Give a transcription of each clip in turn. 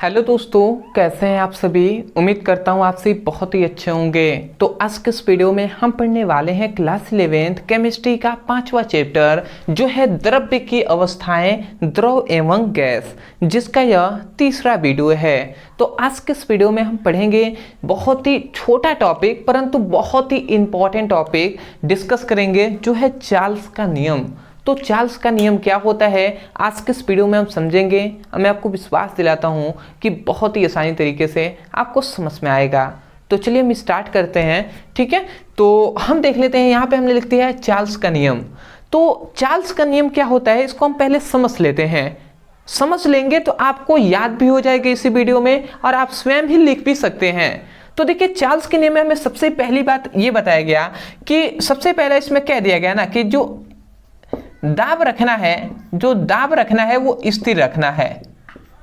Hello दोस्तों, कैसे हैं आप सभी। उम्मीद करता हूँ आप सभी बहुत ही अच्छे होंगे। तो आज के इस वीडियो में हम पढ़ने वाले हैं क्लास 11th केमिस्ट्री का 5वां चैप्टर, जो है द्रव्य की अवस्थाएं, द्रव एवं गैस, जिसका यह तीसरा वीडियो है। तो आज के इस वीडियो में हम पढ़ेंगे बहुत ही छोटा टॉपिक परंतु बहुत ही इंपॉर्टेंट टॉपिक डिस्कस करेंगे, जो है चार्ल्स का नियम। तो चार्ल्स का नियम क्या होता है आज के इस वीडियो में हम समझेंगे। मैं आपको विश्वास दिलाता हूं कि बहुत ही आसानी तरीके से आपको समझ में आएगा। तो चलिए हम स्टार्ट करते हैं, ठीक है। तो हम देख लेते हैं, यहाँ पे हमने लिख दिया है चार्ल्स का नियम। तो चार्ल्स का नियम क्या होता है इसको हम पहले समझ लेते हैं। समझ लेंगे तो आपको याद भी हो जाएगा इसी वीडियो में और आप स्वयं ही लिख भी सकते हैं। तो देखिए, चार्ल्स के नियम में हमें सबसे पहली बात ये बताया गया कि सबसे पहले इसमें कह दिया गया ना कि जो दाब रखना है वो स्थिर रखना है,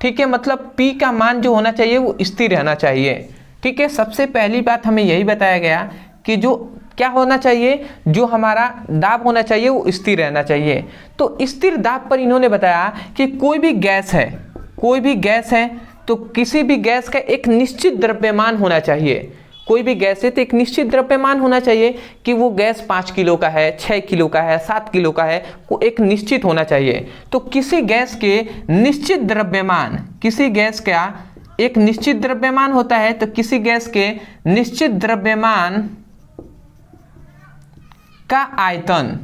ठीक है। मतलब P का मान जो होना चाहिए वो स्थिर रहना चाहिए, ठीक है। सबसे पहली बात हमें यही बताया गया कि जो क्या होना चाहिए, जो हमारा दाब होना चाहिए वो स्थिर रहना चाहिए। तो स्थिर दाब पर इन्होंने बताया कि कोई भी गैस है तो किसी भी गैस का एक निश्चित द्रव्यमान होना चाहिए। कोई भी गैस है तो एक निश्चित द्रव्यमान होना चाहिए कि वो गैस 5 किलो का है, 6 किलो का है, 7 किलो का है, वो एक निश्चित होना चाहिए। तो किसी गैस का एक निश्चित द्रव्यमान होता है, तो किसी गैस के निश्चित द्रव्यमान का आयतन,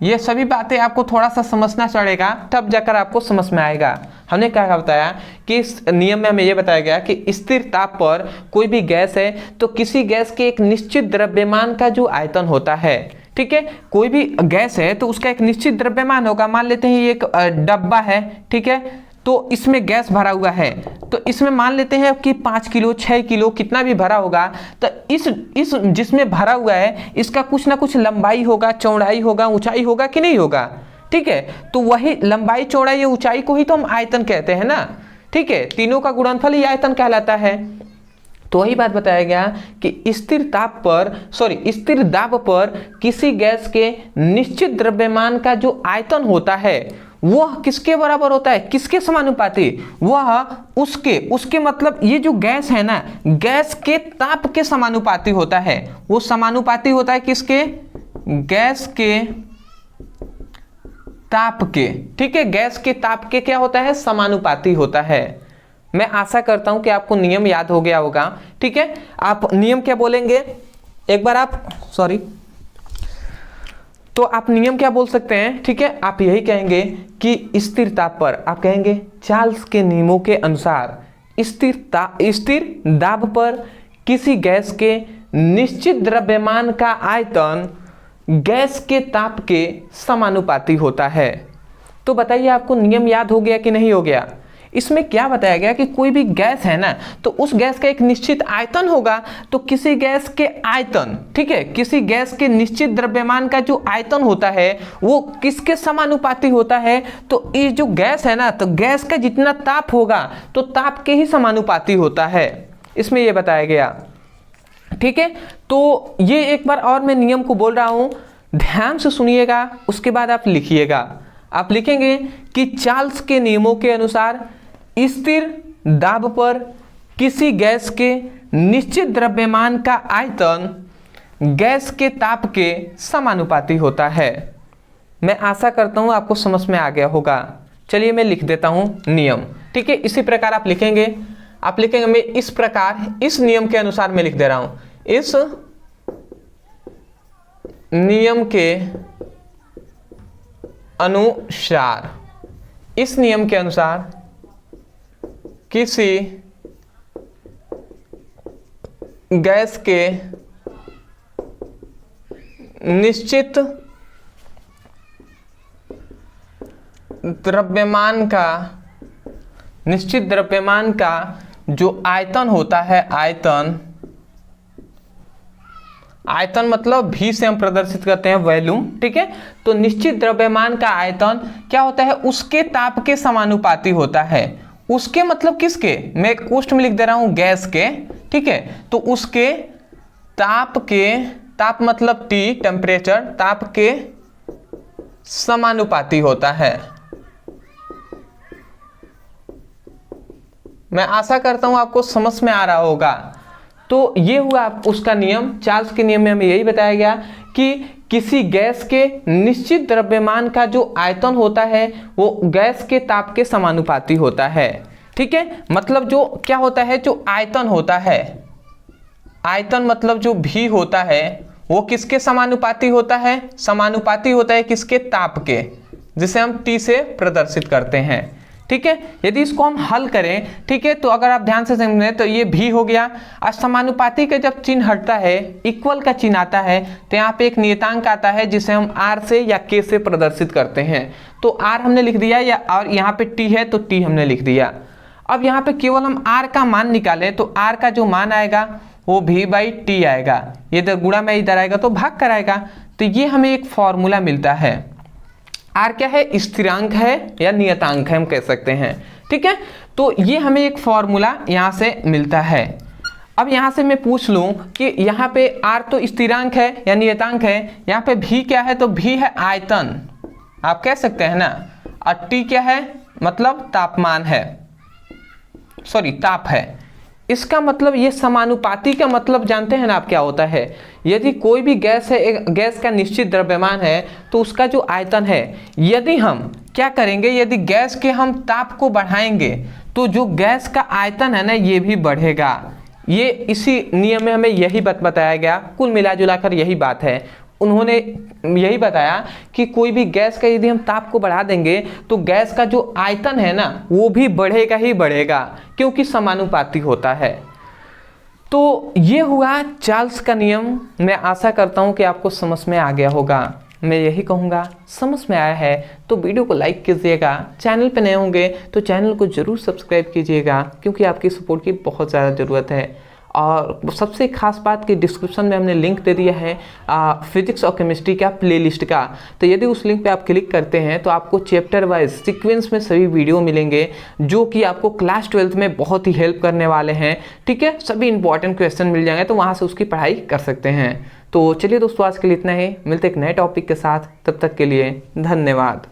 ये सभी बातें आपको थोड़ा सा समझना पड़ेगा, तब जाकर आपको समझ में आएगा। हमने क्या बताया कि इस नियम में हमें यह बताया गया कि स्थिर ताप पर कोई भी गैस है तो किसी गैस के एक निश्चित द्रव्यमान का जो आयतन होता है, ठीक है। कोई भी गैस है तो उसका एक निश्चित द्रव्यमान होगा। मान लेते हैं ये एक डब्बा है, ठीक है। तो इसमें गैस भरा हुआ है, तो इसमें मान लेते हैं कि 5 किलो 6 किलो कितना भी भरा होगा, तो इस जिसमें भरा हुआ है इसका कुछ ना कुछ लंबाई होगा, चौड़ाई होगा, ऊंचाई होगा कि नहीं होगा, ठीक है। तो वही लंबाई, चौड़ाई या ऊंचाई को ही तो हम आयतन कहते हैं ना, ठीक है। तीनों का गुणनफल ही आयतन कहलाता है। तो वही बात बताया गया कि स्थिर दाब पर किसी गैस के निश्चित द्रव्यमान का जो आयतन होता है वह किसके बराबर होता है, किसके समानुपाती, वह उसके मतलब ये जो गैस है ना, गैस के ताप के समानुपाती होता है। वो समानुपाती होता है किसके, गैस के ताप के, ठीक है। गैस के ताप के क्या होता है, समानुपाती होता है। मैं आशा करता हूं कि आपको नियम याद हो गया होगा, ठीक है। आप नियम क्या बोलेंगे एक बार तो आप नियम क्या बोल सकते हैं, ठीक है। आप यही कहेंगे कि स्थिर ताप पर आप कहेंगे चार्ल्स के नियमों के अनुसार स्थिर दाब पर किसी गैस के निश्चित द्रव्यमान का आयतन गैस के ताप के समानुपाती होता है। तो बताइए आपको नियम याद हो गया कि नहीं हो गया। इसमें क्या बताया गया कि कोई भी गैस है ना तो उस गैस का एक निश्चित आयतन होगा, तो किसी गैस के आयतन, ठीक है, किसी गैस के निश्चित द्रव्यमान का जो आयतन होता है वो किसके समानुपाती होता है, तो ये जो गैस है ना, तो गैस का जितना ताप होगा तो ताप के ही समानुपाती होता है। इसमें यह बताया गया, ठीक है। तो ये एक बार और मैं नियम को बोल रहा हूं, ध्यान से सुनिएगा, उसके बाद आप लिखिएगा। आप लिखेंगे कि चार्ल्स के नियमों के अनुसार स्थिर दाब पर किसी गैस के निश्चित द्रव्यमान का आयतन गैस के ताप के समानुपाती होता है। मैं आशा करता हूं आपको समझ में आ गया होगा। चलिए मैं लिख देता हूं नियम, ठीक है। इसी प्रकार आप लिखेंगे मैं इस प्रकार, इस नियम के अनुसार मैं लिख दे रहा हूं, इस नियम के अनुसार किसी गैस के निश्चित द्रव्यमान का जो आयतन होता है, आयतन मतलब V से हम प्रदर्शित करते हैं वॉल्यूम, ठीक है। तो निश्चित द्रव्यमान का आयतन क्या होता है, उसके ताप के समानुपाती होता है। उसके मतलब किसके, मैं कोष्ठ में लिख दे रहा हूं गैस के, ठीक है। तो उसके ताप मतलब T, टेम्परेचर, ताप के समानुपाती होता है। मैं आशा करता हूँ आपको समझ में आ रहा होगा। तो ये हुआ उसका नियम। चार्ल्स के नियम में हमें यही बताया गया कि किसी गैस के निश्चित द्रव्यमान का जो आयतन होता है वो गैस के ताप के समानुपाती होता है। ठीक है, मतलब जो क्या होता है, जो आयतन होता है, आयतन मतलब जो भी होता है वो किसके समानुपाती होता है, समानुपाती होता है किसके, ताप के, जिसे हम T से प्रदर्शित करते हैं। ठीक है, यदि इसको हम हल करें, ठीक है, तो अगर आप ध्यान से समझें तो ये भी हो गया। और समानुपाती का जब चिन्ह हटता है, इक्वल का चिन्ह आता है, तो यहाँ पे एक नियतांक आता है जिसे हम R से या K से प्रदर्शित करते हैं। तो R हमने लिख दिया, या और यहाँ पे T है तो T हमने लिख दिया। अब यहाँ पे केवल हम R का मान निकालें तो R का जो मान आएगा वो V/T आएगा। ये तो गुणा में इधर आएगा तो भाग कर आएगा। तो ये हमें एक फॉर्मूला मिलता है। R क्या है, स्थिरांक है या नियतांक है हम कह सकते हैं। ठीक है, तो ये हमें एक फॉर्मूला यहाँ से मिलता है। अब यहाँ से मैं पूछ लूँ कि यहाँ पे R तो स्थिरांक है या नियतांक है, यहाँ पे V क्या है, तो V है आयतन, आप कह सकते हैं ना, और T क्या है, मतलब तापमान है, सॉरी ताप है। इसका मतलब ये समानुपाती का मतलब जानते हैं ना आप क्या होता है। यदि कोई भी गैस है, एक गैस का निश्चित द्रव्यमान है तो उसका जो आयतन है, यदि हम क्या करेंगे, यदि गैस के हम ताप को बढ़ाएंगे तो जो गैस का आयतन है ना ये भी बढ़ेगा। ये इसी नियम में हमें यही बात बताया गया। कुल मिला जुलाकर यही बात है। उन्होंने यही बताया कि कोई भी गैस का यदि हम ताप को बढ़ा देंगे तो गैस का जो आयतन है ना वो भी बढ़ेगा ही बढ़ेगा, क्योंकि समानुपाती होता है। तो ये हुआ चार्ल्स का नियम। मैं आशा करता हूँ कि आपको समझ में आ गया होगा। मैं यही कहूँगा, समझ में आया है तो वीडियो को लाइक कीजिएगा, चैनल पर नए होंगे तो चैनल को ज़रूर सब्सक्राइब कीजिएगा, क्योंकि आपकी सपोर्ट की बहुत ज़्यादा ज़रूरत है। और सबसे खास बात कि डिस्क्रिप्शन में हमने लिंक दे दिया है फिजिक्स और केमिस्ट्री का प्लेलिस्ट का। तो यदि उस लिंक पे आप क्लिक करते हैं तो आपको चैप्टर वाइज सीक्वेंस में सभी वीडियो मिलेंगे जो कि आपको क्लास 12th में बहुत ही हेल्प करने वाले हैं। ठीक है, सभी इंपॉर्टेंट क्वेश्चन मिल जाएंगे, तो वहाँ से उसकी पढ़ाई कर सकते हैं। तो चलिए दोस्तों, आज के लिए इतना ही। मिलते एक नए टॉपिक के साथ, तब तक के लिए धन्यवाद।